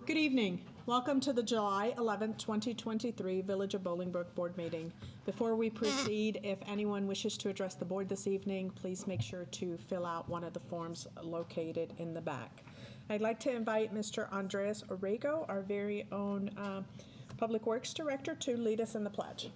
Good evening. Welcome to the July 11th, 2023 Village of Bolingbrook Board Meeting. Before we proceed, if anyone wishes to address the board this evening, please make sure to fill out one of the forms located in the back. I'd like to invite Mr. Andres Orrego, our very own Public Works Director, to lead us in the pledge.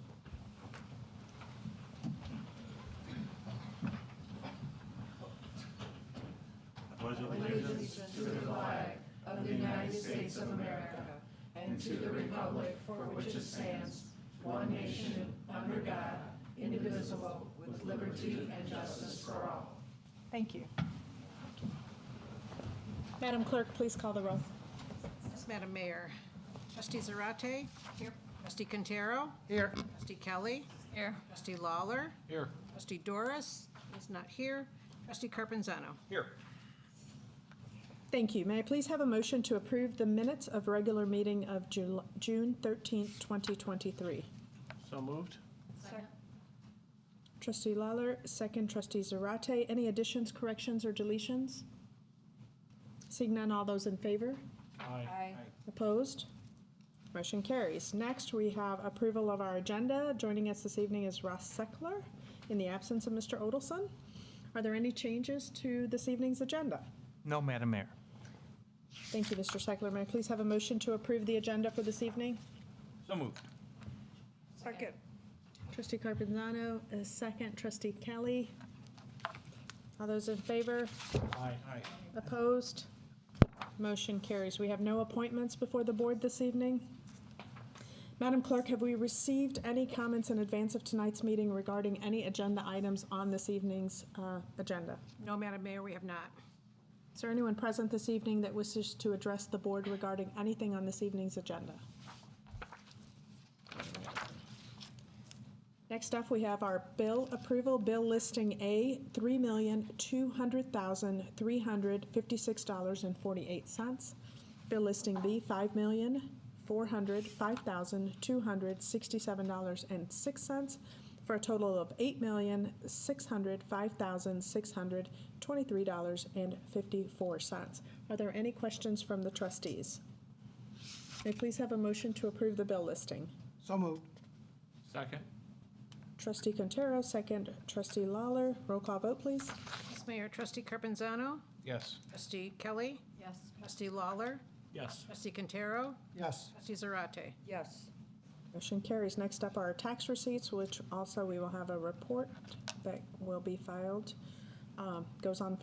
Allegiance to the flag of the United States of America and to the republic for which it stands, one nation, under God, indivisible, with liberty and justice for all. Thank you. Madam Clerk, please call the roll. Yes, Madam Mayor. Trustee Zarate? Here. Trustee Quintero? Here. Trustee Kelly? Here. Trustee Lawler? Here. Trustee Doris is not here. Trustee Carpenzano? Here. Thank you. May I please have a motion to approve the minutes of regular meeting of June 13th, 2023? So moved. Second. Trustee Lawler, second. Trustee Zarate. Any additions, corrections, or deletions? Seeing none, all those in favor? Aye. Opposed? Motion carries. Next, we have approval of our agenda. Joining us this evening is Ross Seckler in the absence of Mr. Odelson. Are there any changes to this evening's agenda? No, Madam Mayor. Thank you, Mr. Seckler. May I please have a motion to approve the agenda for this evening? So moved. Second. Trustee Carpenzano is second. Trustee Kelly. All those in favor? Aye. Opposed? Motion carries. We have no appointments before the board this evening. Madam Clerk, have we received any comments in advance of tonight's meeting regarding any agenda items on this evening's agenda? No, Madam Mayor, we have not. Is there anyone present this evening that wishes to address the board regarding anything on this evening's agenda? Next up, we have our bill approval. Bill listing A, $3,200,356.48. Bill listing B, $5,405,267.06, for a total of $8,605,623.54. Are there any questions from the trustees? May I please have a motion to approve the bill listing? So moved. Second. Trustee Quintero, second. Trustee Lawler, roll call vote, please. Yes, Mayor. Trustee Carpenzano? Yes. Trustee Kelly? Yes. Trustee Lawler? Yes. Trustee Quintero? Yes. Trustee Zarate? Yes. Motion carries. Next up are our tax receipts, which also we will have a report that will be filed, goes on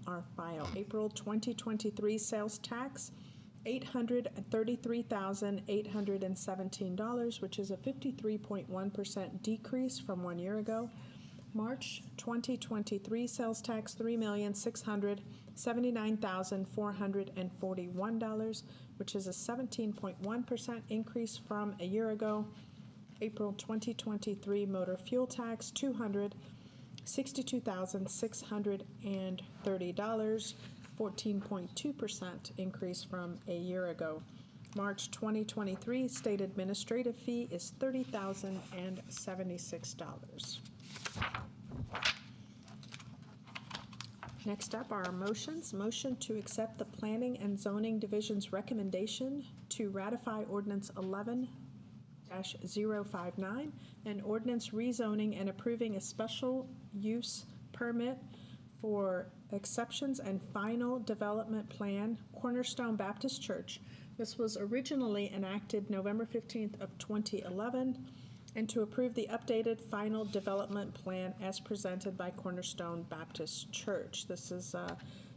our file. April 2023 sales tax, $833,817, which is a 53.1% decrease from 1 year ago. March 2023 sales tax, $3,679,441, which is a 17.1% increase from a year ago. April 2023 motor fuel tax, $262,630, 14.2% increase from a year ago. March 2023 state administrative fee is $30,076. Next up are our motions. Motion to accept the Planning and Zoning Division's recommendation to ratify Ordinance 11-059, an ordinance rezoning and approving a special use permit for exceptions and final development plan, Cornerstone Baptist Church. This was originally enacted November 15th of 2011, and to approve the updated final development plan as presented by Cornerstone Baptist Church. This is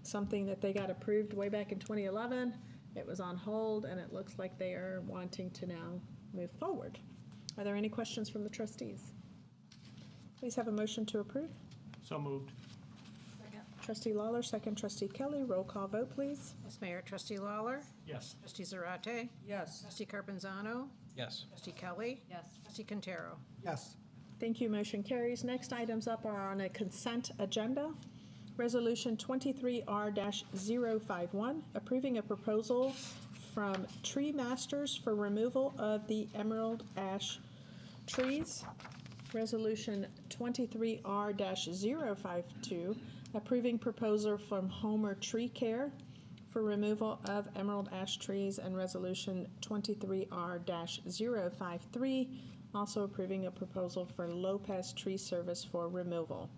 something that they got approved way back in 2011. It was on hold, and it looks like they are wanting to now move forward. Are there any questions from the trustees? Please have a motion to approve. So moved. Second. Trustee Lawler, second. Trustee Kelly, roll call vote, please. Yes, Mayor. Trustee Lawler? Yes. Trustee Zarate? Yes. Trustee Carpenzano? Yes. Trustee Kelly? Yes. Trustee Quintero? Yes. Thank you. Motion carries. Next items up are on a consent agenda. Resolution 23R-051, approving a proposal from Tree Masters for removal of the emerald ash trees. Resolution 23R-052, approving proposal from Homer Tree Care for removal of emerald ash trees and Resolution 23R-053, also approving a proposal for Lopez Tree Service for removal.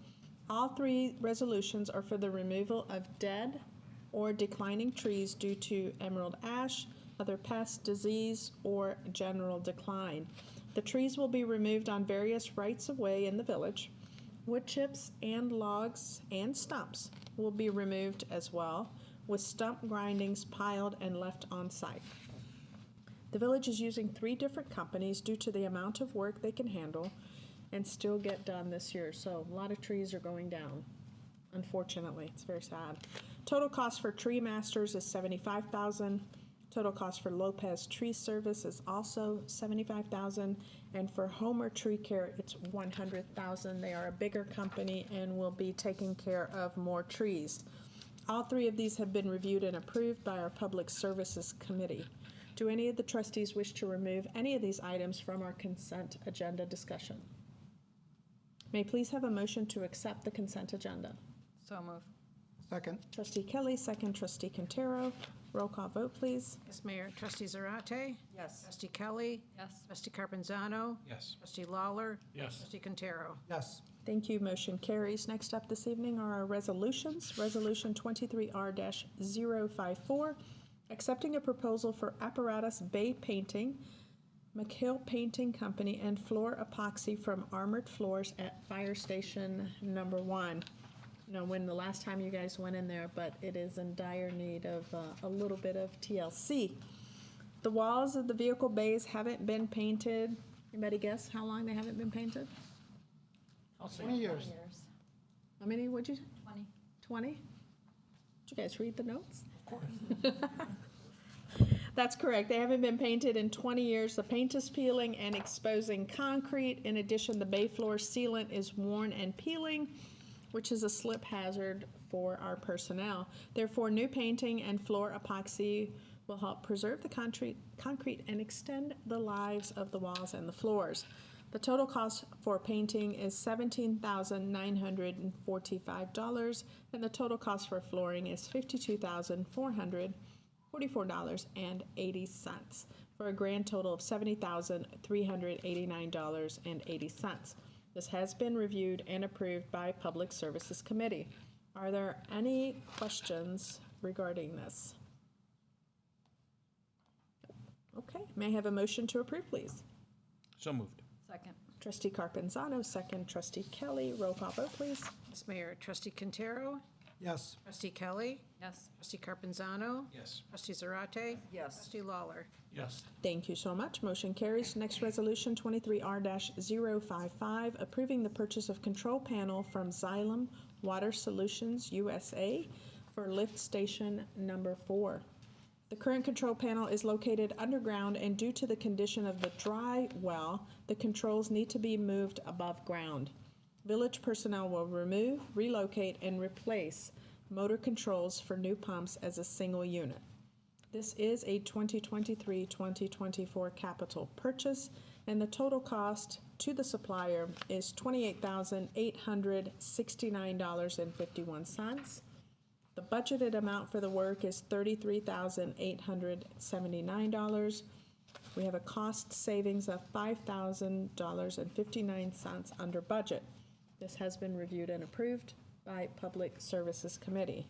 All three resolutions are for the removal of dead or declining trees due to emerald ash, other pests, disease, or general decline. The trees will be removed on various rights-of-way in the village. Wood chips and logs and stumps will be removed as well, with stump grindings piled and left on site. The village is using 3 different companies due to the amount of work they can handle and still get done this year. So a lot of trees are going down, unfortunately. It's very sad. Total cost for Tree Masters is $75,000. Total cost for Lopez Tree Service is also $75,000, and for Homer Tree Care, it's $100,000. They are a bigger company and will be taking care of more trees. All 3 of these have been reviewed and approved by our Public Services Committee. Do any of the trustees wish to remove any of these items from our consent agenda discussion? May I please have a motion to accept the consent agenda? So move. Second. Trustee Kelly, second trustee Quintero. Roll call vote, please. Yes, Mayor. Trustee Zarate? Yes. Trustee Kelly? Yes. Trustee Carpenzano? Yes. Trustee Lawler? Yes. Trustee Quintero? Yes. Thank you. Motion carries. Next up this evening are our resolutions. Resolution 23R-054, accepting a proposal for apparatus bay painting, McHill Painting Company, and floor epoxy from Armored Floors at Fire Station Number 1. I don't know when the last time you guys went in there, but it is in dire need of a little bit of TLC. The walls of the vehicle bays haven't been painted. Anybody guess how long they haven't been painted? I'll say 20 years. How many would you? 20. 20? Did you guys read the notes? Of course. That's correct. They haven't been painted in 20 years. The paint is peeling and exposing concrete. In addition, the bay floor sealant is worn and peeling, which is a slip hazard for our personnel. Therefore, new painting and floor epoxy will help preserve the concrete and extend the lives of the walls and the floors. The total cost for painting is $17,945, and the total cost for flooring is $52,444.80, for a grand total of $70,389.80. This has been reviewed and approved by Public Services Committee. Are there any questions regarding this? Okay, may I have a motion to approve, please? So moved. Second. Trustee Carpenzano, second trustee Kelly. Roll call vote, please. Yes, Mayor. Trustee Quintero? Yes. Trustee Kelly? Yes. Trustee Carpenzano? Yes. Trustee Zarate? Yes. Trustee Lawler? Yes. Thank you so much. Motion carries. Next resolution, 23R-055, approving the purchase of control panel from Xylem Water Solutions USA for lift station number 4. The current control panel is located underground, and due to the condition of the dry well, the controls need to be moved above ground. Village personnel will remove, relocate, and replace motor controls for new pumps as a single unit. This is a 2023-2024 capital purchase, and the total cost to the supplier is $28,869.51. The budgeted amount for the work is $33,879. We have a cost savings of $5,000.59 under budget. This has been reviewed and approved by Public Services Committee.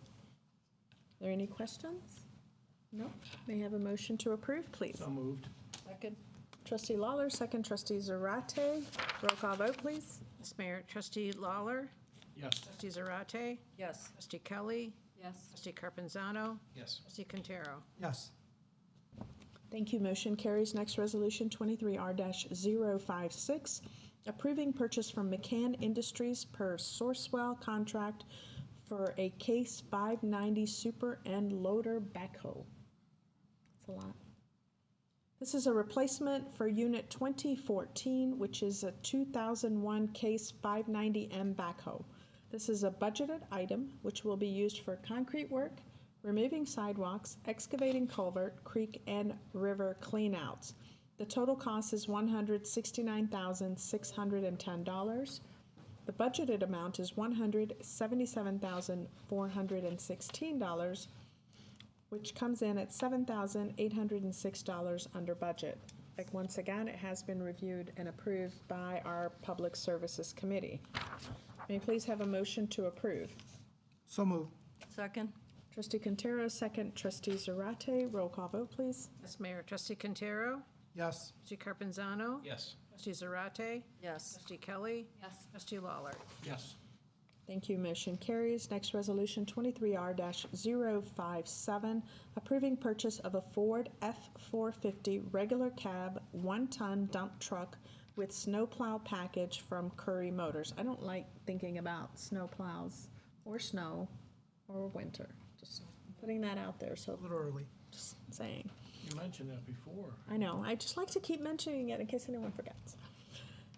Are there any questions? No? May I have a motion to approve, please? So moved. Second. Trustee Lawler, second trustee Zarate. Roll call vote, please. Yes, Mayor. Trustee Lawler? Yes. Trustee Zarate? Yes. Trustee Kelly? Yes. Trustee Carpenzano? Yes. Trustee Quintero? Yes. Thank you. Motion carries. Next resolution, 23R-056, approving purchase from McCann Industries per Sourcewell contract for a Case 590 super and loader backhoe. That's a lot. This is a replacement for Unit 2014, which is a 2001 Case 590M backhoe. This is a budgeted item which will be used for concrete work, removing sidewalks, excavating culvert, creek, and river cleanouts. The total cost is $169,610. The budgeted amount is $177,416. which comes in at $7,806 under budget. Like, once again, it has been reviewed and approved by our Public Services Committee. May I please have a motion to approve? So moved. Second. Trustee Quintero, second. Trustee Zarate. Roll call vote, please. Yes, Mayor. Trustee Quintero. Yes. Trustee Carpenzano. Yes. Trustee Zarate. Yes. Trustee Kelly. Yes. Trustee Lawler. Yes. Thank you. Motion carries. Next resolution, 23R-057, approving purchase of a Ford F-450 regular cab 1-ton dump truck with snowplow package from Curry Motors. I don't like thinking about snowplows or snow or winter. Just putting that out there, so A little early. just saying. You mentioned that before. I know. I just like to keep mentioning it in case anyone forgets.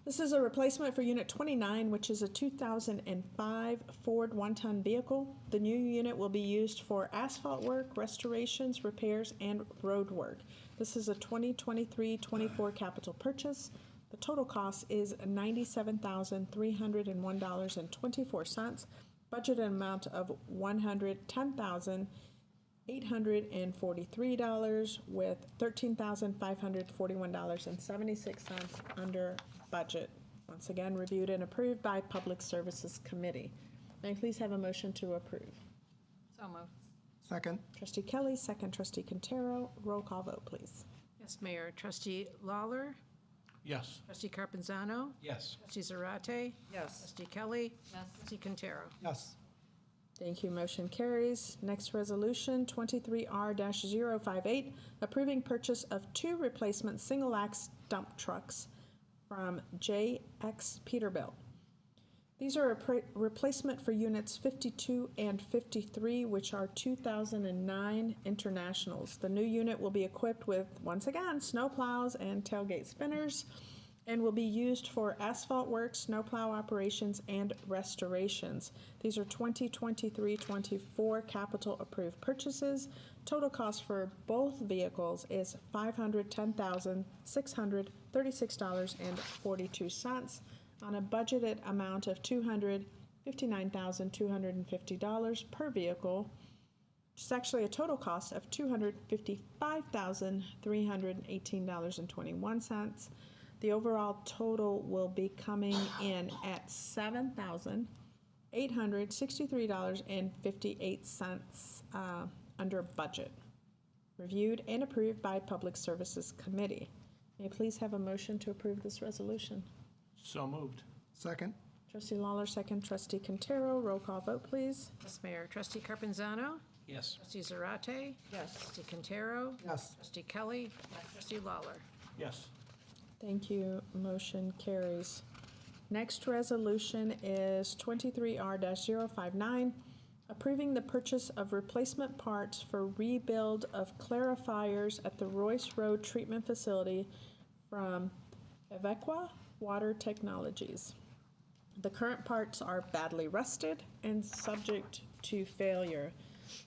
This is a replacement for Unit 29, which is a 2005 Ford 1-ton vehicle. The new unit will be used for asphalt work, restorations, repairs, and road work. This is a 2023-24 capital purchase. The total cost is $97,301.24. Budgeted amount of $110,843 with $13,541.76 under budget. Once again, reviewed and approved by Public Services Committee. May I please have a motion to approve? So moved. Second. Trustee Kelly, second. Trustee Quintero. Roll call vote, please. Yes, Mayor. Trustee Lawler. Yes. Trustee Carpenzano. Yes. Trustee Zarate. Yes. Trustee Kelly. Yes. Trustee Quintero. Yes. Thank you. Motion carries. Next resolution, 23R-058, approving purchase of 2 replacement single-axe dump trucks from JX Peterbilt. These are a replacement for units 52 and 53, which are 2009 Internationals. The new unit will be equipped with, once again, snowplows and tailgate spinners, and will be used for asphalt work, snowplow operations, and restorations. These are 2023-24 capital approved purchases. Total cost for both vehicles is $510,636.42 on a budgeted amount of $259,250 per vehicle, which is actually a total cost of $255,318.21. The overall total will be coming in at $7,863.58 under budget. Reviewed and approved by Public Services Committee. May I please have a motion to approve this resolution? So moved. Second. Trustee Lawler, second. Trustee Quintero. Roll call vote, please. Yes, Mayor. Trustee Carpenzano. Yes. Trustee Zarate. Yes. Trustee Quintero. Yes. Trustee Kelly. Trustee Lawler. Yes. Thank you. Motion carries. Next resolution is 23R-059, approving the purchase of replacement parts for rebuild of clarifiers at the Royce Road Treatment Facility from Evequa Water Technologies. The current parts are badly rusted and subject to failure.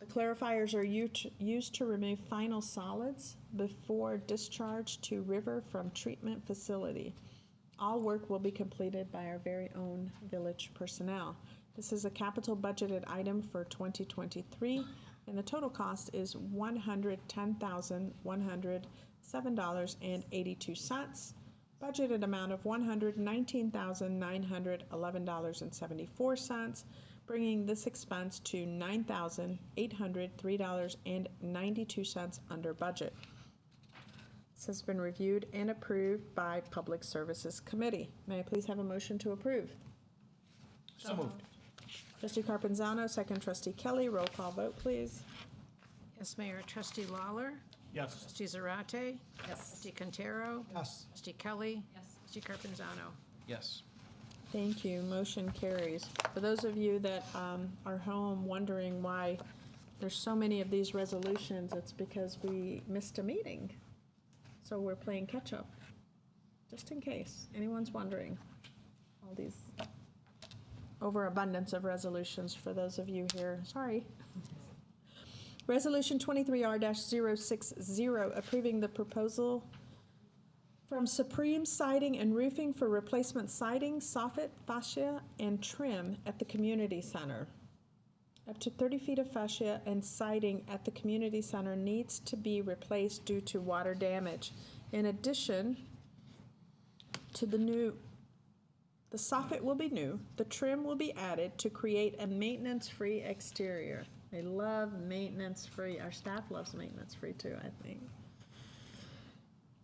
The clarifiers are used to remove final solids before discharge to river from treatment facility. All work will be completed by our very own village personnel. This is a capital budgeted item for 2023, and the total cost is $110,107.82. Budgeted amount of $119,911.74, bringing this expense to $9,803.92 under budget. This has been reviewed and approved by Public Services Committee. May I please have a motion to approve? So moved. Trustee Carpenzano, second. Trustee Kelly. Roll call vote, please. Yes, Mayor. Trustee Lawler. Yes. Trustee Zarate. Yes. Trustee Quintero. Yes. Trustee Kelly. Yes. Trustee Carpenzano. Yes. Thank you. Motion carries. For those of you that are home wondering why there's so many of these resolutions, it's because we missed a meeting. So we're playing catch up, just in case anyone's wondering. All these overabundance of resolutions for those of you here. Sorry. Resolution 23R-060, approving the proposal from Supreme Siding and Roofing for replacement siding, soffit, fascia, and trim at the community center. Up to 30 feet of fascia and siding at the community center needs to be replaced due to water damage. In addition to the soffit will be new, the trim will be added to create a maintenance-free exterior. They love maintenance-free. Our staff loves maintenance-free too, I think.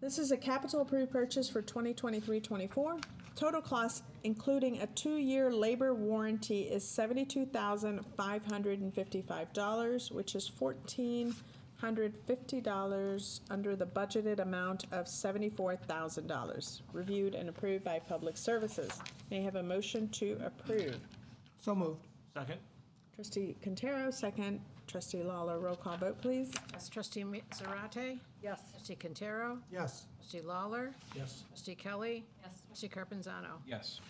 This is a capital approved purchase for 2023-24. Total cost, including a 2-year labor warranty, is $72,555, which is $1,450 under the budgeted amount of $74,000. Reviewed and approved by Public Services. May I have a motion to approve? So moved. Second? Trustee Quintero, second. Trustee Lawler, roll call vote, please. Yes. Trustee Zarate? Yes. Trustee Quintero? Yes. Trustee Lawler? Yes. Trustee Kelly? Yes. Trustee Carpenzano? Yes.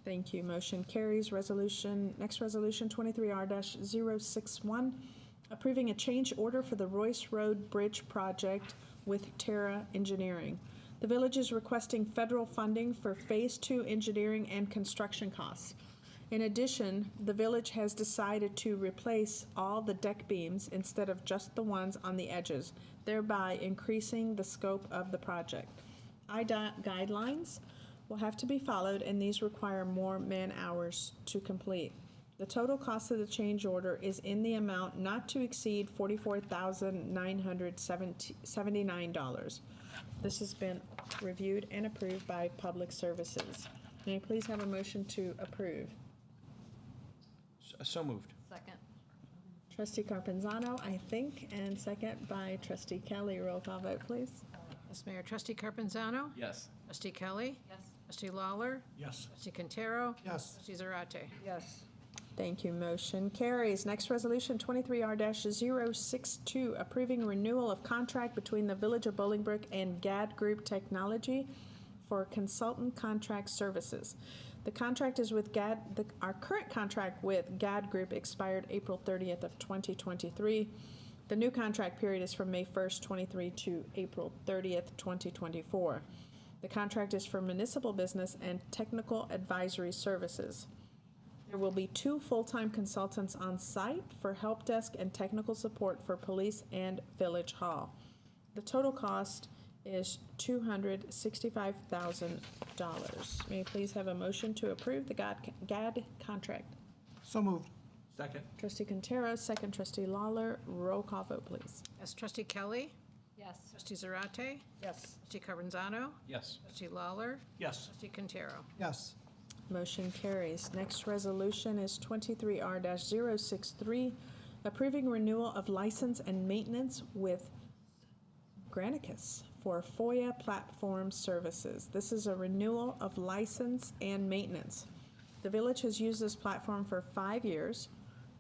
Thank you. Motion carries. Next resolution, 23R-061, approving a change order for the Royce Road Bridge project with Terra Engineering. The village is requesting federal funding for Phase 2 engineering and construction costs. In addition, the village has decided to replace all the deck beams instead of just the ones on the edges, thereby increasing the scope of the project. IDOT guidelines will have to be followed, and these require more man-hours to complete. The total cost of the change order is in the amount not to exceed $44,979. This has been reviewed and approved by Public Services. May I please have a motion to approve? So moved. Second. Trustee Carpenzano, I think, and second by Trustee Kelly. Roll call vote, please. Yes, Mayor. Trustee Carpenzano? Yes. Trustee Kelly? Yes. Trustee Lawler? Yes. Trustee Quintero? Yes. Trustee Zarate? Yes. Thank you. Motion carries. Next resolution, 23R-062, approving renewal of contract between the Village of Bolingbrook and GAD Group Technology for consultant contract services. The contract is with GAD. Our current contract with GAD Group expired April 30th of 2023. The new contract period is from May 1st, 23 to April 30th, 2024. The contract is for municipal business and technical advisory services. There will be 2 full-time consultants on site for help desk and technical support for police and village hall. The total cost is $265,000. May I please have a motion to approve the GAD contract? So moved. Second? Trustee Quintero, second. Trustee Lawler, roll call vote, please. Yes. Trustee Kelly? Yes. Trustee Zarate? Yes. Trustee Carpenzano? Yes. Trustee Lawler? Yes. Trustee Quintero? Yes. Motion carries. Next resolution is 23R-063, approving renewal of license and maintenance with Granicus for FOIA platform services. This is a renewal of license and maintenance. The village has used this platform for 5 years.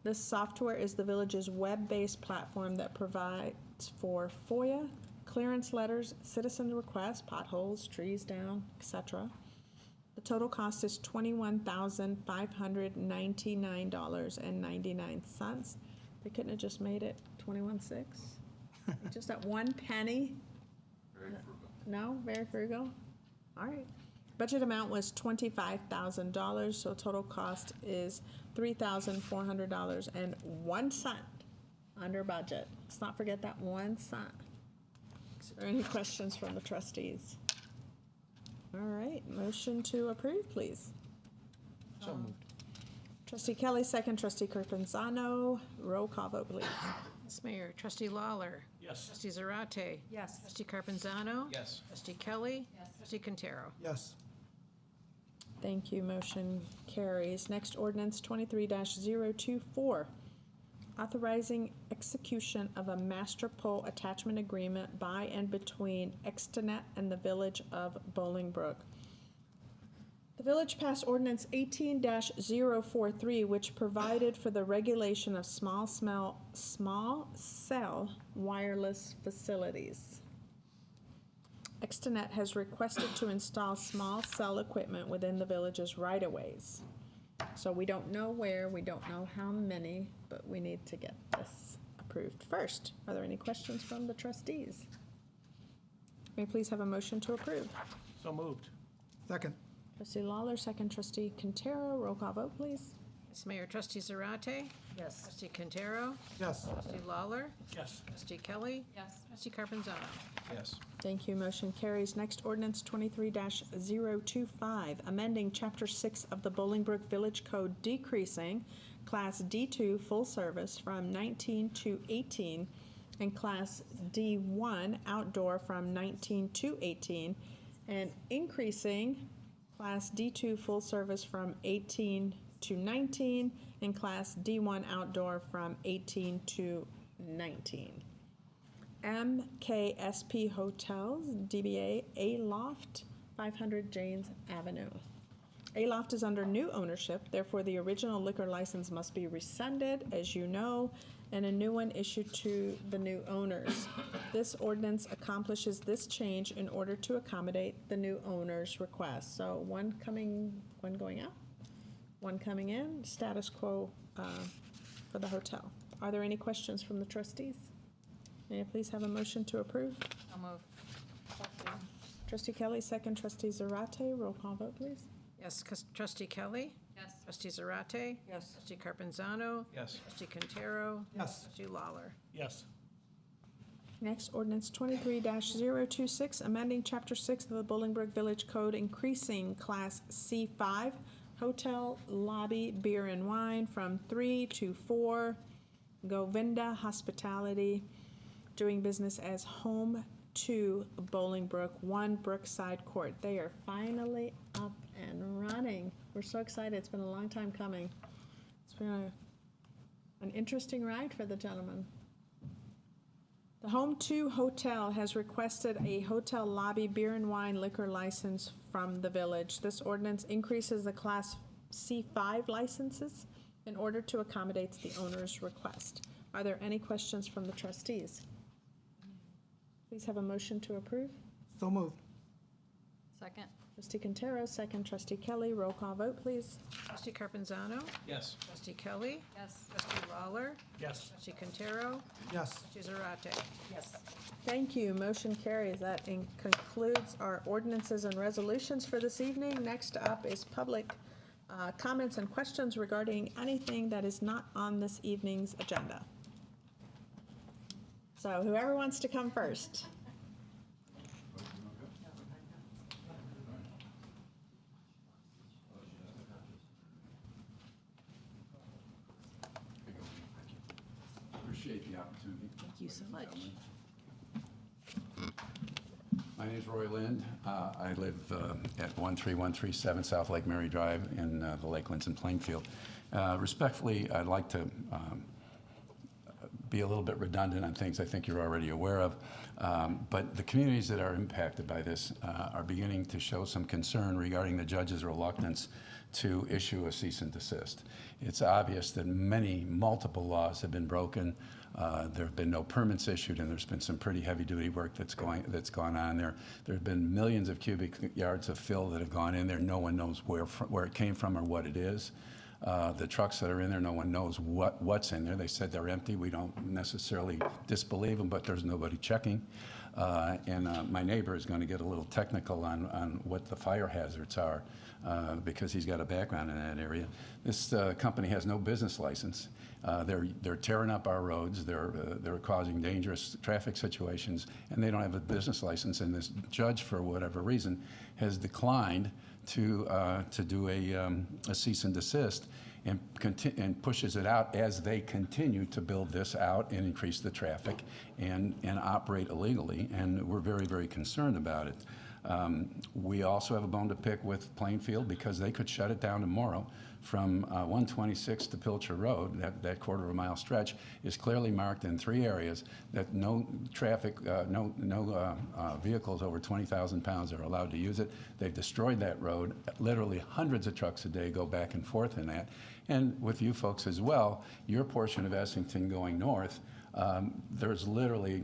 This software is the village's web-based platform that provides for FOIA, clearance letters, citizen requests, potholes, trees down, etc. The total cost is $21,599.99. They couldn't have just made it $21,600? Just that 1 penny? Very frugal. No, very frugal. All right. Budget amount was $25,000, so total cost is $3,400.01 under budget. Let's not forget that 1 cent. Is there any questions from the trustees? All right, motion to approve, please. So moved. Trustee Kelly, second. Trustee Carpenzano, roll call vote, please. Yes, Mayor. Trustee Lawler? Yes. Trustee Zarate? Yes. Trustee Carpenzano? Yes. Trustee Kelly? Yes. Trustee Quintero? Yes. Thank you. Motion carries. Next ordinance, 23-024, authorizing execution of a master pole attachment agreement by and between Extenet and the Village of Bolingbrook. The village passed ordinance 18-043, which provided for the regulation of small cell wireless facilities. Extenet has requested to install small cell equipment within the village's right-of-ways. So we don't know where, we don't know how many, but we need to get this approved first. Are there any questions from the trustees? May I please have a motion to approve? So moved. Second. Trustee Lawler, second. Trustee Quintero, roll call vote, please. Vice Mayor Trustee Zarate. Yes. Trustee Quintero. Yes. Trustee Lawler. Yes. Trustee Kelly. Yes. Trustee Carpenzano. Yes. Thank you. Motion carries. Next ordinance 23-025, amending Chapter 6 of the Bolingbrook Village Code, decreasing Class D2 full service from 19 to 18 and Class D1 outdoor from 19 to 18, and increasing Class D2 full service from 18 to 19 and Class D1 outdoor from 18 to 19. MKSP Hotels, DBA A-Loft, 500 Janes Avenue. A-Loft is under new ownership, therefore the original liquor license must be rescinded, as you know, and a new one issued to the new owners. This ordinance accomplishes this change in order to accommodate the new owner's request. So one going out, one coming in, status quo for the hotel. Are there any questions from the trustees? May I please have a motion to approve? I'll move. Trustee Kelly, second. Trustee Zarate, roll call vote, please. Yes. Trustee Kelly. Yes. Trustee Zarate. Yes. Trustee Carpenzano. Yes. Trustee Quintero. Yes. Trustee Lawler. Yes. Next, ordinance 23-026, amending Chapter 6 of the Bolingbrook Village Code, increasing Class C5 hotel lobby beer and wine from 3 to 4. Govinda Hospitality, doing business as Home 2 Bolingbrook, 1 Brookside Court. They are finally up and running. We're so excited. It's been a long time coming. It's been an interesting ride for the gentleman. The Home 2 Hotel has requested a hotel lobby beer and wine liquor license from the village. This ordinance increases the Class C5 licenses in order to accommodate the owner's request. Are there any questions from the trustees? Please have a motion to approve. So moved. Second. Trustee Quintero, second. Trustee Kelly, roll call vote, please. Trustee Carpenzano. Yes. Trustee Kelly. Yes. Trustee Lawler. Yes. Trustee Quintero. Yes. Trustee Zarate. Yes. Thank you. Motion carries. That concludes our ordinances and resolutions for this evening. Next up is public comments and questions regarding anything that is not on this evening's agenda. So whoever wants to come first. Appreciate the opportunity. Thank you so much. My name is Roy Lind. I live at 13137 South Lake Mary Drive in the Lakelands in Plainfield. Respectfully, I'd like to be a little bit redundant on things I think you're already aware of, but the communities that are impacted by this are beginning to show some concern regarding the judge's reluctance to issue a cease and desist. It's obvious that multiple laws have been broken. There have been no permits issued, and there's been some pretty heavy-duty work that's gone on there. There have been millions of cubic yards of fill that have gone in there. No one knows where it came from or what it is. The trucks that are in there, no one knows what's in there. They said they're empty. We don't necessarily disbelieve them, but there's nobody checking. And my neighbor is going to get a little technical on what the fire hazards are because he's got a background in that area. This company has no business license. They're tearing up our roads. They're causing dangerous traffic situations, and they don't have a business license. And this judge, for whatever reason, has declined to do a cease and desist, and pushes it out as they continue to build this out and increase the traffic and operate illegally. And we're very, very concerned about it. We also have a bone to pick with Plainfield because they could shut it down tomorrow. From 126 to Pilcher Road, that quarter of a mile stretch is clearly marked in 3 areas that no traffic, no vehicles over 20,000 pounds are allowed to use it. They've destroyed that road. Literally hundreds of trucks a day go back and forth in that. And with you folks as well, your portion of Essington going north, there's literally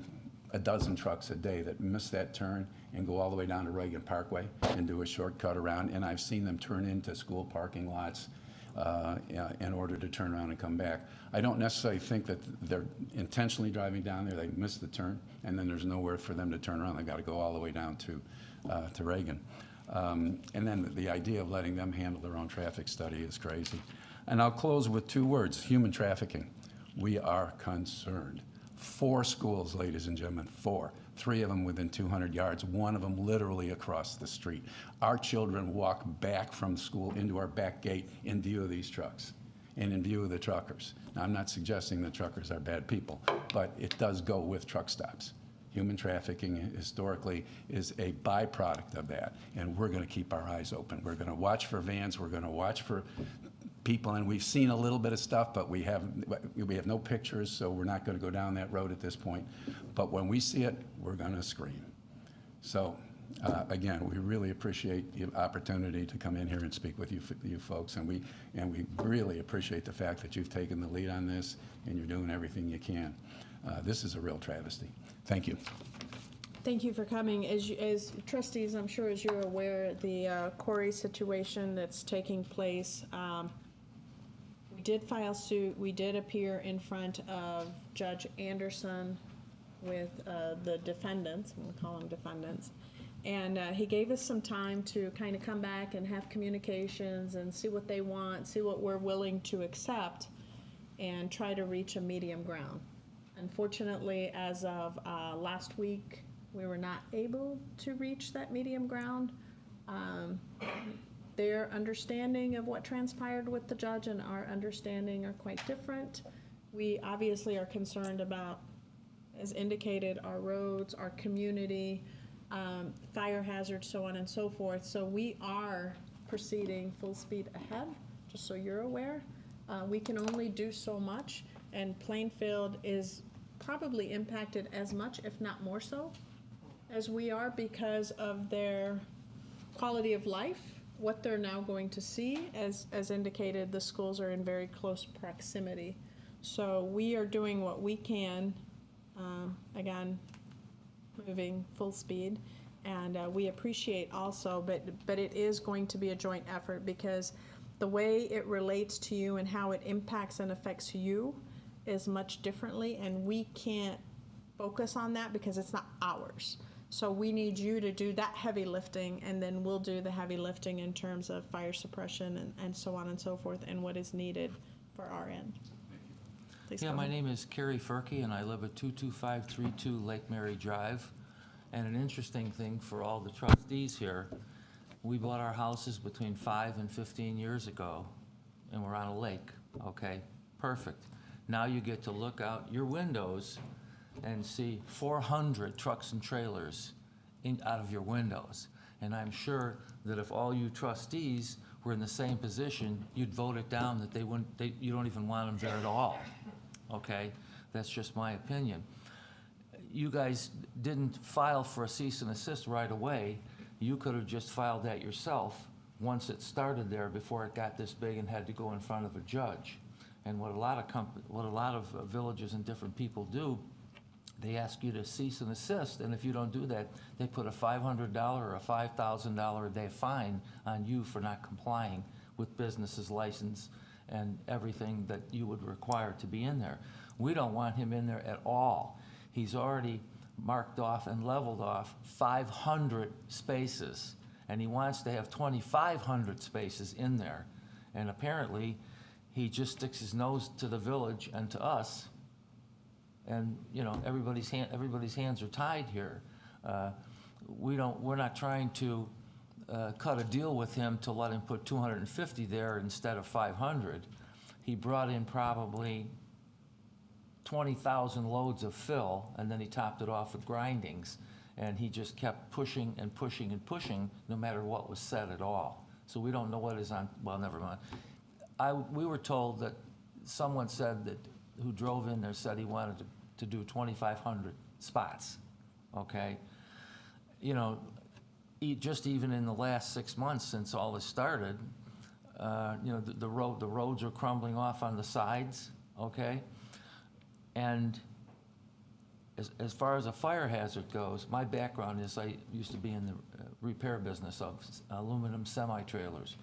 a dozen trucks a day that miss that turn and go all the way down to Reagan Parkway and do a shortcut around. And I've seen them turn into school parking lots in order to turn around and come back. I don't necessarily think that they're intentionally driving down there. They miss the turn, and then there's nowhere for them to turn around. They've got to go all the way down to Reagan. And then the idea of letting them handle their own traffic study is crazy. And I'll close with 2 words, human trafficking. We are concerned. 4 schools, ladies and gentlemen, 4. 3 of them within 200 yards, 1 of them literally across the street. Our children walk back from school into our back gate in view of these trucks and in view of the truckers. Now, I'm not suggesting the truckers are bad people, but it does go with truck stops. Human trafficking historically is a byproduct of that, and we're going to keep our eyes open. We're going to watch for vans, we're going to watch for people, and we've seen a little bit of stuff, but we have no pictures, so we're not going to go down that road at this point. But when we see it, we're going to scream. So again, we really appreciate the opportunity to come in here and speak with you folks, and we really appreciate the fact that you've taken the lead on this and you're doing everything you can. This is a real travesty. Thank you. Thank you for coming. As trustees, I'm sure as you're aware, the Corey situation that's taking place, we did file suit. We did appear in front of Judge Anderson with the defendants. I'm going to call them defendants. And he gave us some time to kind of come back and have communications and see what they want, see what we're willing to accept, and try to reach a medium ground. Unfortunately, as of last week, we were not able to reach that medium ground. Their understanding of what transpired with the judge and our understanding are quite different. We obviously are concerned about, as indicated, our roads, our community, fire hazards, so on and so forth. So we are proceeding full speed ahead, just so you're aware. We can only do so much, and Plainfield is probably impacted as much, if not more so, as we are because of their quality of life, what they're now going to see. As indicated, the schools are in very close proximity. So we are doing what we can, again, moving full speed. And we appreciate also, but it is going to be a joint effort, because the way it relates to you and how it impacts and affects you is much differently, and we can't focus on that because it's not ours. So we need you to do that heavy lifting, and then we'll do the heavy lifting in terms of fire suppression and so on and so forth, and what is needed for our end. Please Yeah, go my ahead. name is Kerry Furkey, and I live at 22532 Lake Mary Drive. And an interesting thing for all the trustees here, we bought our houses between 5 and 15 years ago, and we're on a lake, okay? Perfect. Now you get to look out your windows and see 400 trucks and trailers out of your windows. And I'm sure that if all you trustees were in the same position, you'd vote it down that you don't even want them there at all, okay? That's just my opinion. You guys didn't file for a cease and desist right away. You could have just filed that yourself once it started there before it got this big and had to go in front of a judge. And what a lot of villages and different people do, they ask you to cease and desist, and if you don't do that, they put a $500 or a $5,000 a day fine on you for not complying with business's license and everything that you would require to be in there. We don't want him in there at all. He's already marked off and leveled off 500 spaces, and he wants to have 2,500 spaces in there. And apparently, he just sticks his nose to the village and to us, and you know, everybody's hands are tied here. We're not trying to cut a deal with him to let him put 250 there instead of 500. He brought in probably 20,000 loads of fill, and then he topped it off with grindings, and he just kept pushing and pushing and pushing no matter what was said at all. So we don't know what is on, well, never mind. We were told that someone said that, who drove in there, said he wanted to do 2,500 spots, okay? You know, just even in the last 6 months since all this started, you know, the roads are crumbling off on the sides, okay? And as far as a fire hazard goes, my background is I used to be in the repair business of aluminum semi-trailers.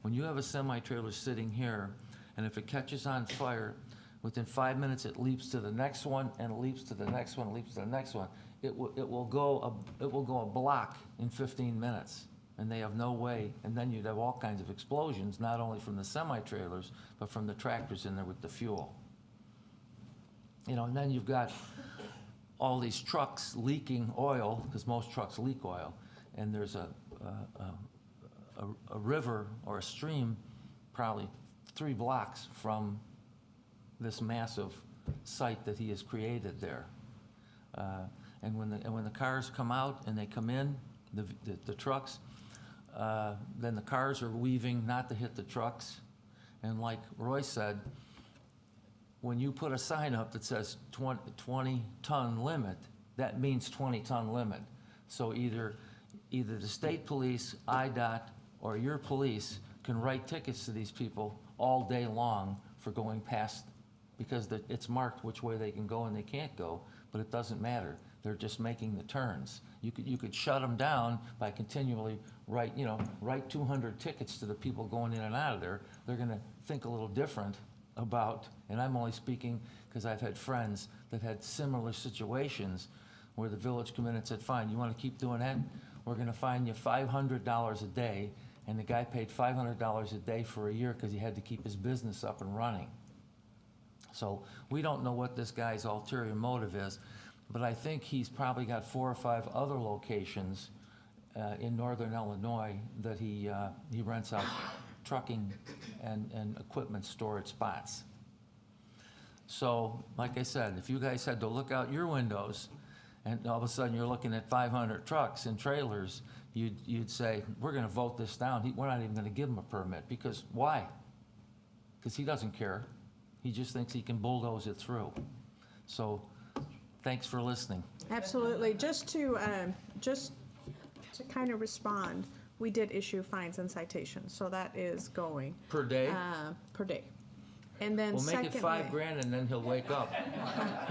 When you have a semi-trailer sitting here, and if it catches on fire, within 5 minutes it leaps to the next one, and it leaps to the next one, leaps to the next one. It will go a block in 15 minutes. and they have no way, and then you'd have all kinds of explosions, not only from the semi-trailers, but from the tractors in there with the fuel. You know, and then you've got all these trucks leaking oil, because most trucks leak oil, and there's a river or a stream probably 3 blocks from this massive site that he has created there. And when the cars come out and they come in, the trucks, then the cars are weaving not to hit the trucks. And like Roy said, when you put a sign up that says 20-ton limit, that means 20-ton limit. So either the state police, IDOT, or your police can write tickets to these people all day long for going past, because it's marked which way they can go and they can't go, but it doesn't matter. They're just making the turns. You could shut them down by continually write 200 tickets to the people going in and out of there. They're gonna think a little different about, and I'm only speaking because I've had friends that had similar situations where the village come in and said, fine, you wanna keep doing that? We're gonna fine you $500 a day, and the guy paid $500 a day for a year because he had to keep his business up and running. So we don't know what this guy's ulterior motive is, but I think he's probably got 4 or 5 other locations in northern Illinois that he rents out trucking and equipment storage spots. So, like I said, if you guys had to look out your windows and all of a sudden you're looking at 500 trucks and trailers, you'd say, we're gonna vote this down. We're not even gonna give him a permit. Because why? Because he doesn't care. He just thinks he can bulldoze it through. So, thanks for listening. Absolutely. Just to kind of respond, we did issue fines and citations, so that is going. Per day? Per day. And then We'll make it secondly, $5,000 and then he'll wake up.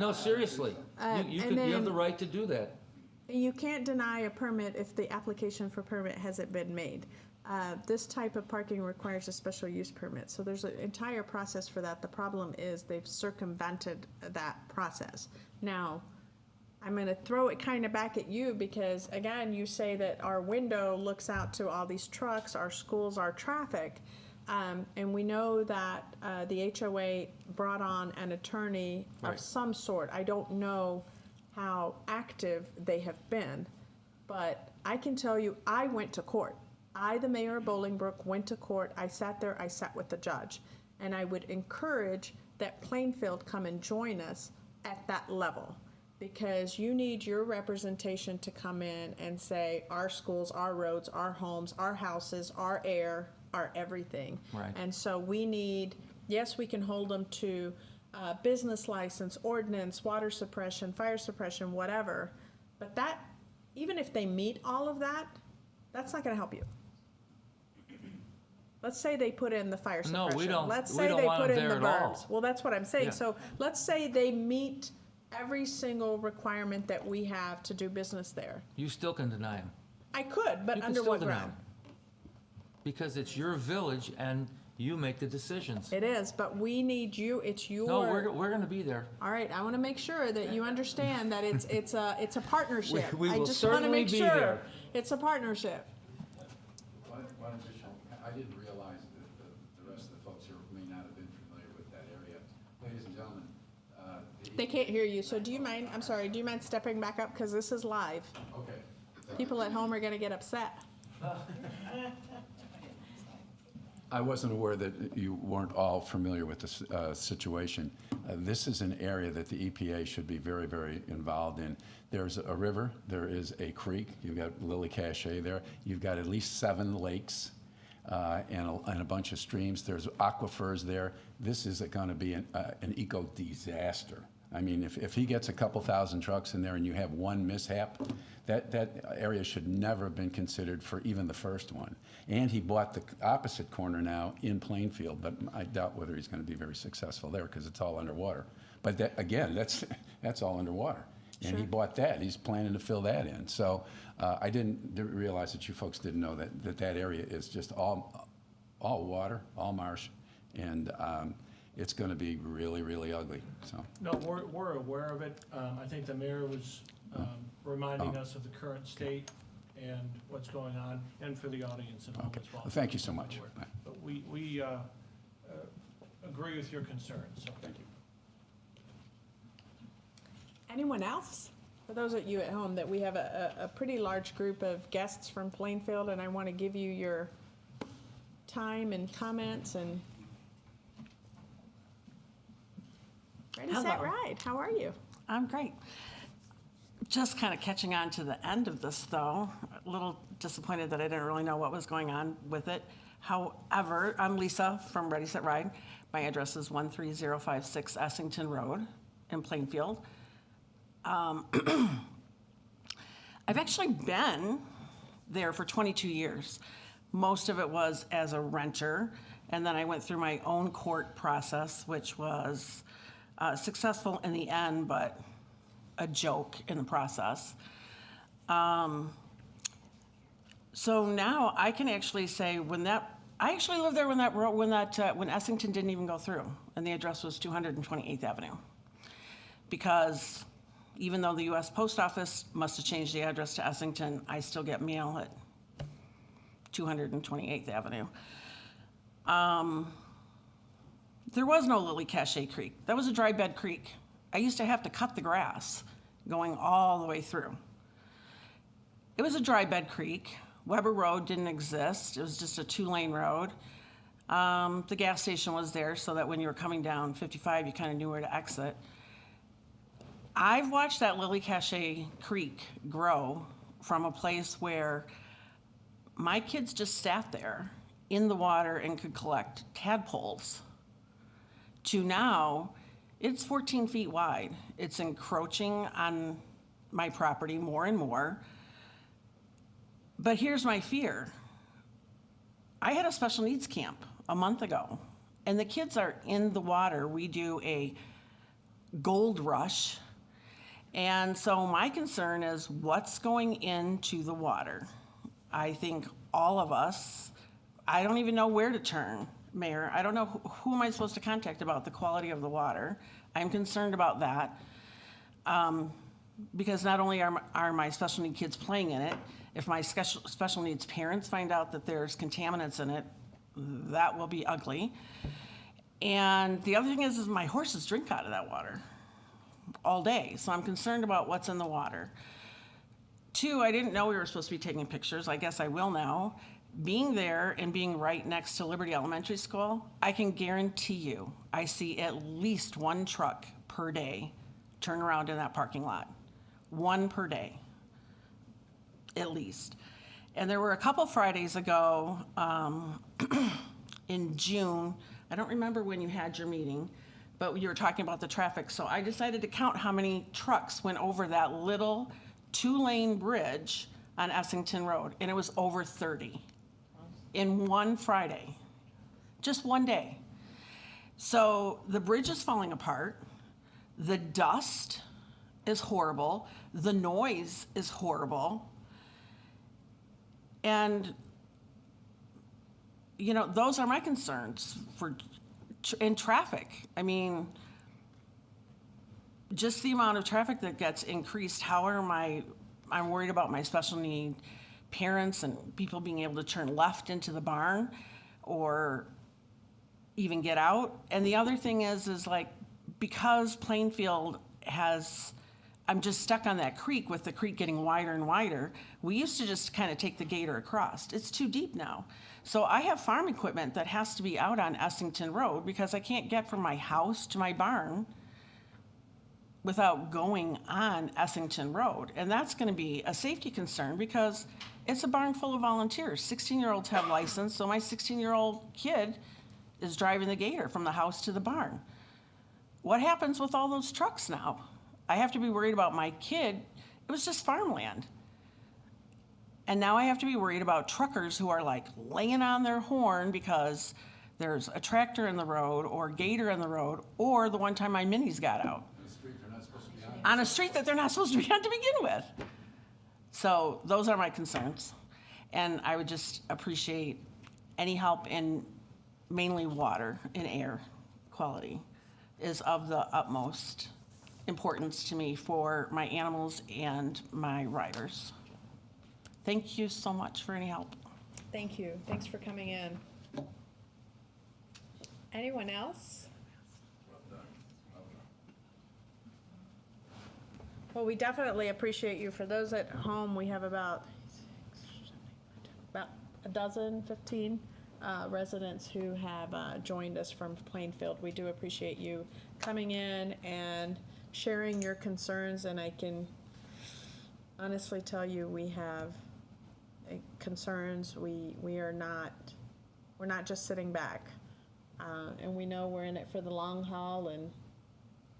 No, seriously. You and have the then- right to do that. you can't deny a permit if the application for permit hasn't been made. This type of parking requires a special use permit, so there's an entire process for that. The problem is they've circumvented that process. Now, I'm gonna throw it kind of back at you because, again, you say that our window looks out to all these trucks, our schools, our traffic. And we know that the HOA brought on an attorney of Right. some sort. I don't know how active they have been, but I can tell you, I went to court. I, the mayor of Bolingbrook, went to court. I sat there, I sat with the judge. And I would encourage that Plainfield come and join us at that level, because you need your representation to come in and say, our schools, our roads, our homes, our houses, our air, our everything. Right. And so we need, yes, we can hold them to business license, ordinance, water suppression, fire suppression, whatever. But that, even if they meet all of that, that's not gonna help you. Let's say they put in the fire No, suppression. we don't- Let's we say don't they want put them in the there at all. berms. Well, that's what I'm saying. Yeah. So let's say they meet every single requirement that we have to do business there. You still can deny him. I could, but You can under still what deny ground? him. Because it's your village and you make the decisions. It is, but we need you, it's your. No, we're gonna be there. All right, I want to make sure that you understand that it's a partnership. We I will just want to certainly make be sure there. it's a partnership. I didn't realize that the rest of the folks here may not have been familiar with that area. Ladies and gentlemen, They can't hear you, so do you mind, I'm sorry, do you mind stepping back up? Because this is live. Okay. People at home are going to get upset. I wasn't aware that you weren't all familiar with this situation. This is an area that the EPA should be very, very involved in. There's a river, there is a creek, you've got Lily Cache there, you've got at least 7 lakes and a bunch of streams. There's aquifers there. This is going to be an eco disaster. I mean, if he gets a couple thousand trucks in there and you have one mishap, that area should never have been considered for even the first one. And he bought the opposite corner now in Plainfield, but I doubt whether he's going to be very successful there because it's all underwater. But that, again, that's all underwater. And he bought that. He's planning to fill that in. So I didn't realize that you folks didn't know that area is just all water, all marsh, and it's going to be really, really ugly. So. No, we're aware of it. I think the mayor was reminding us of the current state, and what's going on, and for the audience at home Okay. as well. Well, thank you so much. But we agree with your concerns, so thank you. Anyone else? For those of you at home, that we have a pretty large group of guests from Plainfield, and I want to give you your time and comments and. Ready, set, Hello. ride. How are you? I'm great. Just kind of catching on to the end of this, though. A little disappointed that I didn't really know what was going on with it. However, I'm Lisa from Ready, Set, Ride. My address is 13056 Essington Road in Plainfield. I've actually been there for 22 years. Most of it was as a renter, and then I went through my own court process, which was successful in the end, but a joke in the process. So now I can actually say I actually lived there when Essington didn't even go through, and the address was 228th Avenue. Because even though the U.S. Post Office must have changed the address to Essington, I still get mail at 228th Avenue. There was no Lily Cache Creek. That was a dry bed creek. I used to have to cut the grass going all the way through. It was a dry bed creek. Weber Road didn't exist. It was just a 2-lane road. The gas station was there so that when you were coming down 55, you kind of knew where to exit. I've watched that Lily Cache Creek grow from a place where my kids just sat there in the water and could collect tadpoles to now it's 14 feet wide. It's encroaching on my property more and more. But here's my fear. I had a special needs camp a month ago, and the kids are in the water. We do a gold rush. And so my concern is what's going into the water. I think all of us, I don't even know where to turn, Mayor. I don't know who am I supposed to contact about the quality of the water. I'm concerned about that because not only are my special need kids playing in it, if my special needs parents find out that there's contaminants in it, that will be ugly. And the other thing is my horses drink out of that water all day, so I'm concerned about what's in the water. 2, I didn't know we were supposed to be taking pictures. I guess I will now. Being there and being right next to Liberty Elementary School, I can guarantee you I see at least 1 truck per day turn around in that parking lot. 1 per day, at least. And there were a couple Fridays ago in June, I don't remember when you had your meeting, but you were talking about the traffic, so I decided to count how many trucks went over that little 2-lane bridge on Essington Road, and it was over 30 in one Friday, just one day. So the bridge is falling apart, the dust is horrible, the noise is horrible, and you know, those are my concerns in traffic. I mean, just the amount of traffic that gets increased, I'm worried about my special need parents and people being able to turn left into the barn or even get out. And the other thing is like, because Plainfield I'm just stuck on that creek with the creek getting wider and wider. We used to just kind of take the gator across. It's too deep now. So I have farm equipment that has to be out on Essington Road because I can't get from my house to my barn without going on Essington Road. And that's going to be a safety concern because it's a barn full of volunteers. 16-year-olds have license, so my 16-year-old kid is driving the gator from the house to the barn. What happens with all those trucks now? I have to be worried about my kid. It was just farmland. And now I have to be worried about truckers who are like laying on their horn because there's a tractor in the road or a gator in the road, or the one time my minis got out. On a street that they're not supposed to be on to begin with. So those are my concerns. And I would just appreciate any help in mainly water and air quality is of the utmost importance to me for my animals and my riders. Thank you so much for any help. Thank you. Thanks for coming in. Anyone else? Well, we definitely appreciate you. For those at home, we have about a dozen, 15 residents who have joined us from Plainfield. We do appreciate you coming in and sharing your concerns, and I can honestly tell you we have concerns. We're not just sitting back, and we know we're in it for the long haul, and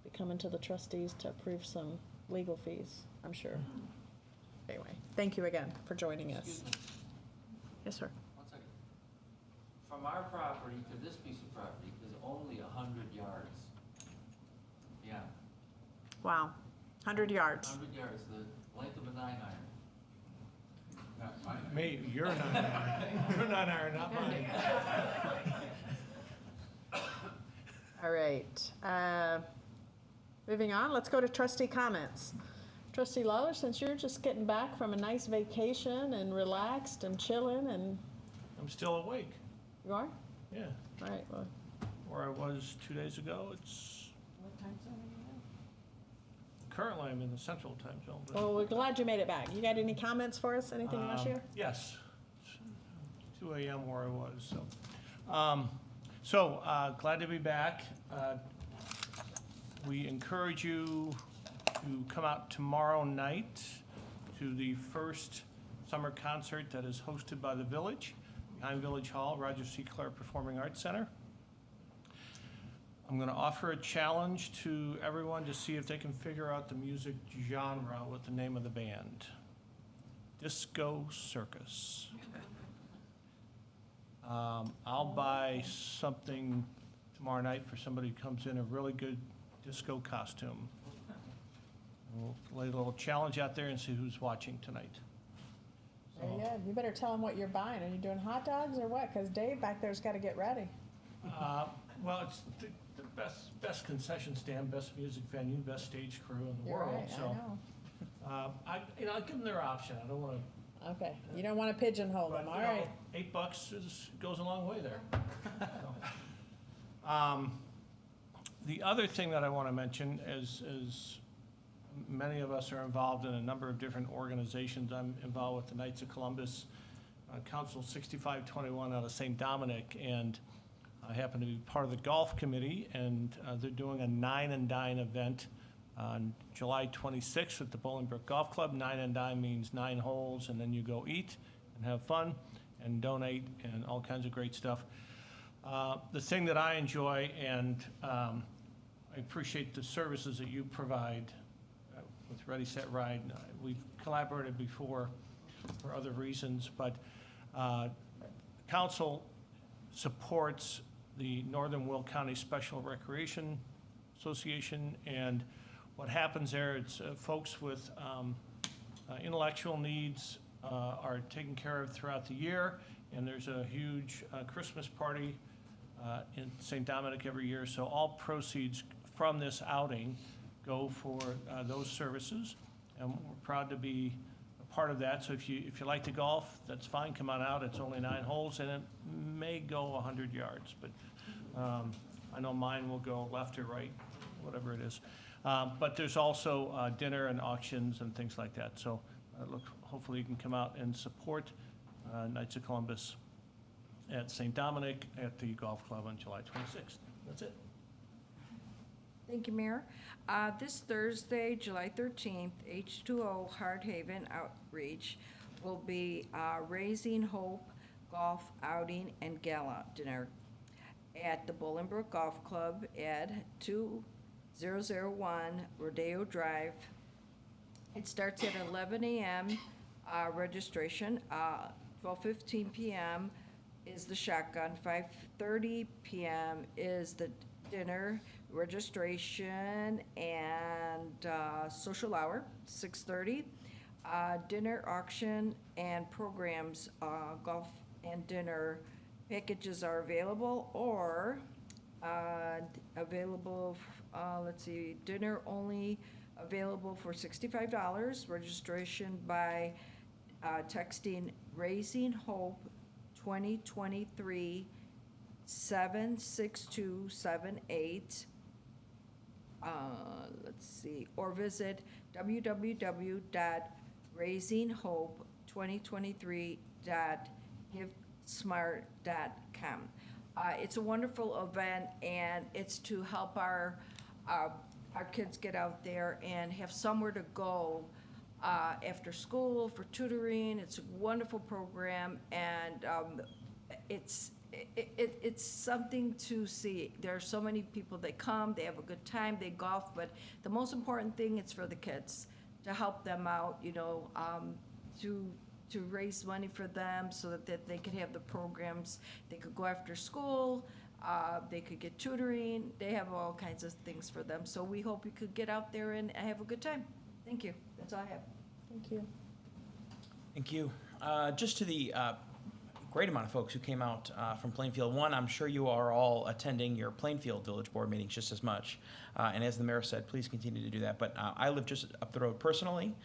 be coming to the trustees to approve some legal fees, I'm sure. Anyway, thank you again for joining us. Excuse me, Yes, sir. 1 second. From our property to this piece of property is only 100 yards. Yeah, Wow, 100 yards. 100 yards, the length of a 9-iron. Me, you're not iron. You're not iron, not mine. All right. Moving on, let's go to trustee comments. Trustee Lawler, since you're just getting back from a nice vacation and relaxed and chilling, and I'm still awake. you are? Yeah. All right, well, Where I was 2 days ago, it's, what time zone are you currently I'm in the central time zone. in? But, Well, we're glad you made it back. You got any comments for us? Anything you want to share? Yes. 2 a.m. where I was, glad to be back. We encourage you to come out tomorrow night to the first summer concert that is hosted by the Village, behind Village Hall, Roger C. Clark Performing Arts Center. I'm going to offer a challenge to everyone to see if they can figure out the music genre with the name of the band. Disco Circus. I'll buy something tomorrow night for somebody who comes in a really good disco costume. We'll lay a little challenge out there and see who's watching tonight. Very good. You better tell them what you're buying. Are you doing hot dogs or what? Because Dave back there's got to get ready. Well, it's the best concession stand, best music venue, best stage crew in the You're world. right, So, I'll give them their option. I don't want to. Okay, you don't want to pigeonhole them, all right. $8 goes a long way there. The other thing that I want to mention is many of us are involved in a number of different organizations. I'm involved with the Knights of Columbus, Council 6521 out of St. Dominic, and I happen to be part of the golf committee, and they're doing a 9 and Dine event on July 26th at the Bolingbrook Golf Club. 9 and Dine means 9 holes, and then you go eat and have fun and donate and all kinds of great stuff. The thing that I enjoy, and I appreciate the services that you provide with Ready, Set, Ride. We've collaborated before for other reasons, but council supports the Northern Will County Special Recreation Association, and what happens there, it's folks with intellectual needs are taken care of throughout the year, and there's a huge Christmas party in St. Dominic every year, so all proceeds from this outing go for those services, and we're proud to be a part of that. So if you like to golf, that's fine, come on out. It's only 9 holes, and it may go 100 yards, but I know mine will go left or right, whatever it is. But there's also dinner and auctions and things like that. So hopefully you can come out and support Knights of Columbus at St. Dominic at the golf club on July 26th. That's it. Thank you, Mayor. This Thursday, July 13th, H2O Hardhaven Outreach will be Raising Hope Golf Outing and Gala Dinner at the Bolingbrook Golf Club at 2001 Rodeo Drive. It starts at 11 a.m. Registration. 12:15 p.m. is the shotgun. 5:30 p.m. is the dinner, registration, and social hour. 6:30. Dinner, auction, and programs. Golf and dinner packages are available, or let's see, dinner only available for $65. Registration by texting Raising Hope 2023 76278. Let's see, or visit www.raisinghope2023.givesmart.com. It's a wonderful event, and it's to help our kids get out there and have somewhere to go after school for tutoring. It's a wonderful program, and it's something to see. There are so many people that come, they have a good time, they golf, but the most important thing is for the kids, to help them out, you know, to raise money for them so that they could have the programs. They could go after school, they could get tutoring, they have all kinds of things for them. So we hope you could get out there and have a good time. Thank you. That's all I have. Thank you. Thank you. Just to the great amount of folks who came out from Plainfield. One, I'm sure you are all attending your Plainfield Village Board meetings just as much. And as the mayor said, please continue to do that. But I live just up the road personally.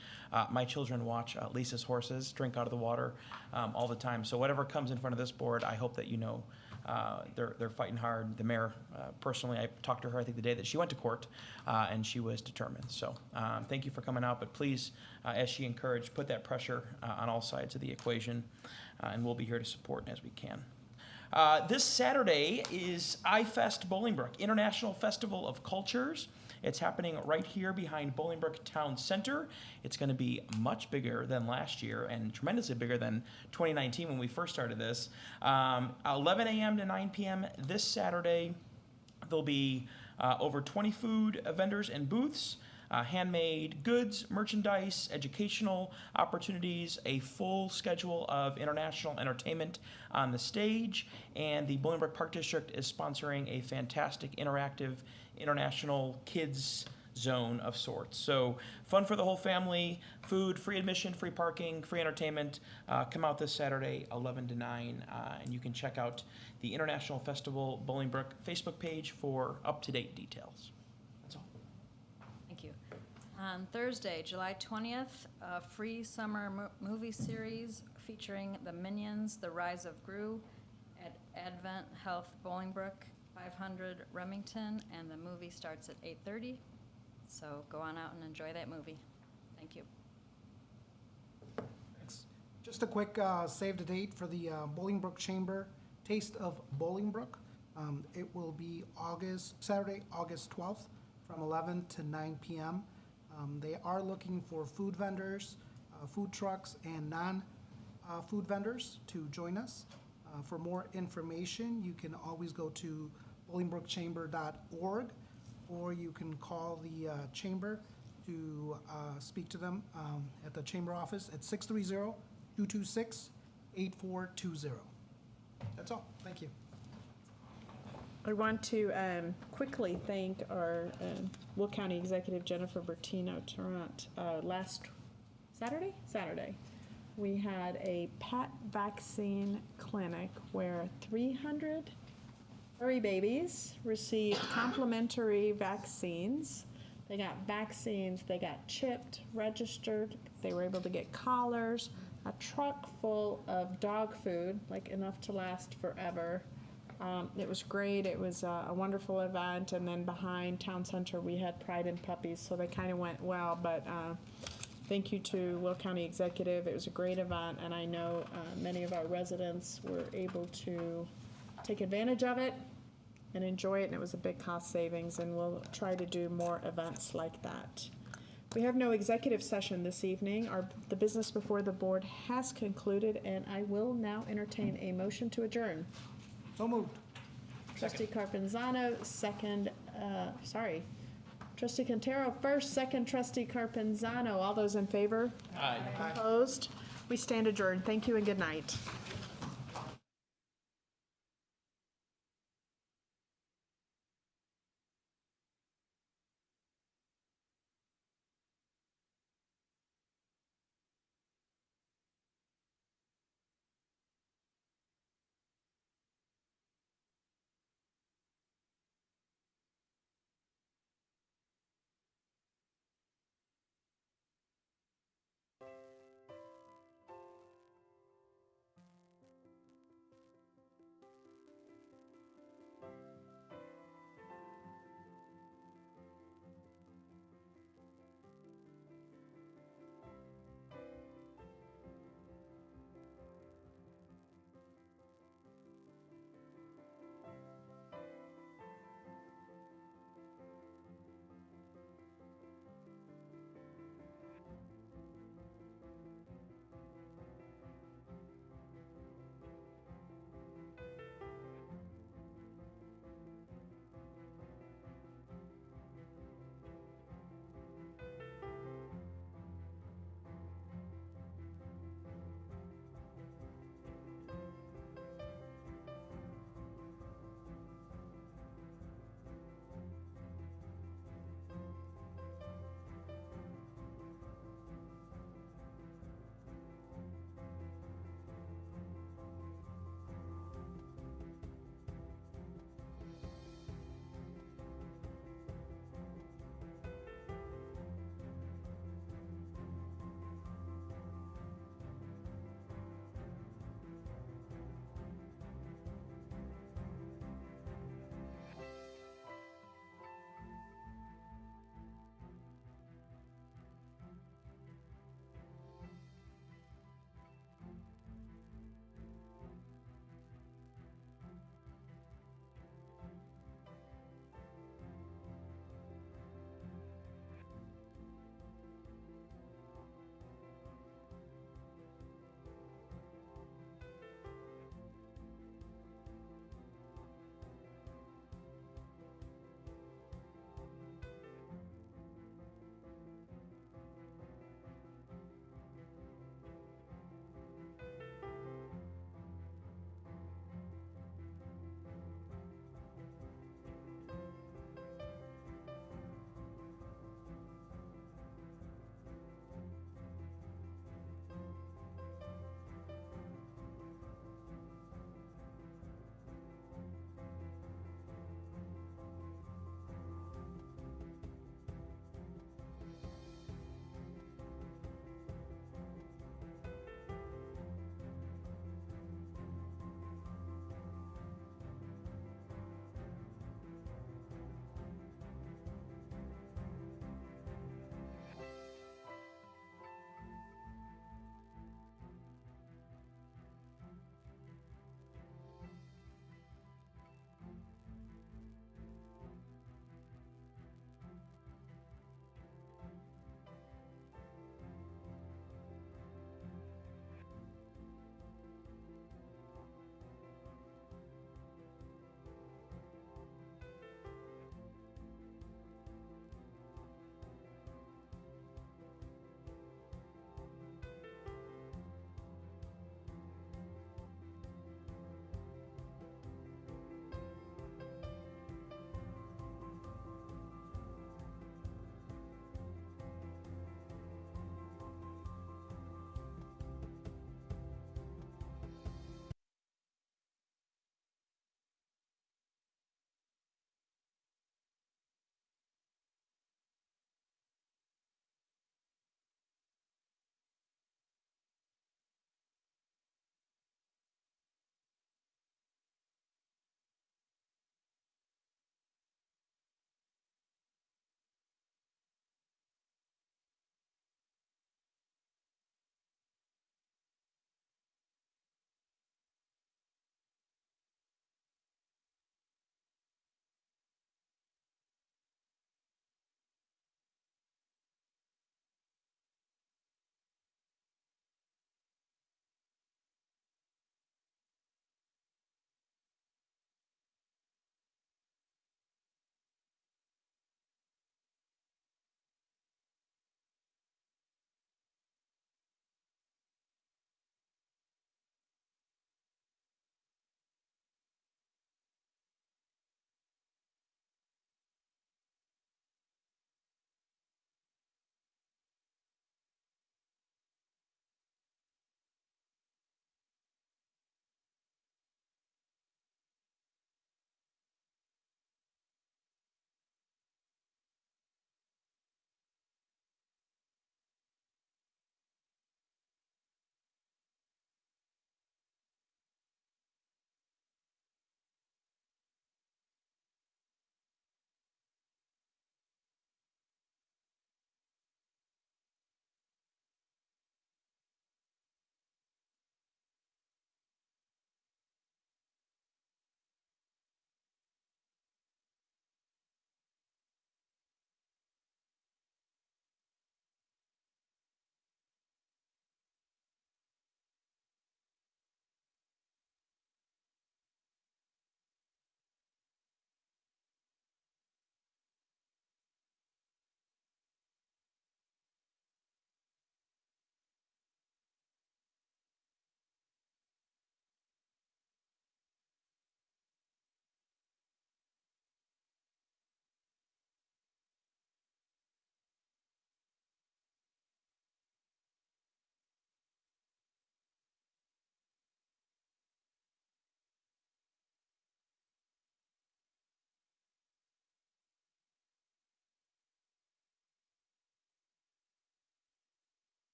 My children watch Lisa's horses drink out of the water all the time. So whatever comes in front of this board, I hope that you know they're fighting hard. The mayor, personally, I talked to her, I think, the day that she went to court, and she was determined. So thank you for coming out. But please, as she encouraged, put that pressure on all sides of the equation. And we'll be here to support as we can. This Saturday is iFest Bolingbrook, International Festival of Cultures. It's happening right here behind Bolingbrook Town Center. It's going to be much bigger than last year and tremendously bigger than 2019 when we first started this. 11 a.m. to 9 p.m. this Saturday. There'll be over 20 food vendors and booths. Handmade goods, merchandise, educational opportunities, a full schedule of international entertainment on the stage, and the Bolingbrook Park District is sponsoring a fantastic interactive international kids zone of sorts. So fun for the whole family, food, free admission, free parking, free entertainment. Come out this Saturday, 11 to 9, and you can check out the International Festival Bolingbrook Facebook page for up-to-date details. That's all. Thank you. On Thursday, July 20th, a free summer movie series featuring the Minions, The Rise of Gru at Advent Health Bolingbrook, 500 Remington, and the movie starts at 8:30. So go on out and enjoy that movie. Thank you. Thanks. Just a quick save the date for the Bolingbrook Chamber Taste of Bolingbrook. It will be Saturday, August 12th from 11 to 9 p.m. They are looking for food vendors, food trucks, and non-food vendors to join us. For more information, you can always go to bolingbrookchamber.org, or you can call the chamber to speak to them at the chamber office at 630-226-8420. That's all. Thank you. I want to quickly thank our Will County Executive Jennifer Bertino-Tarrant. Last Saturday, we had a pet vaccine clinic where 300 furry babies received complimentary vaccines. They got vaccines, they got chipped, registered, they were able to get collars, a truck full of dog food, like enough to last forever. It was great. It was a wonderful event. And then behind Town Center, we had Pride and Puppies, so they kind of went well. But thank you to Will County Executive. It was a great event, and I know many of our residents were able to take advantage of it and enjoy it, and it was a big cost savings, and we'll try to do more events like that. We have no executive session this evening. The business before the board has concluded, and I will now entertain a motion to adjourn. So moved. Trustee Carpenzano, second, Trustee Quintero first, second Trustee Carpenzano. All those in favor? Aye. Opposed? We stand adjourned. Thank you and good night.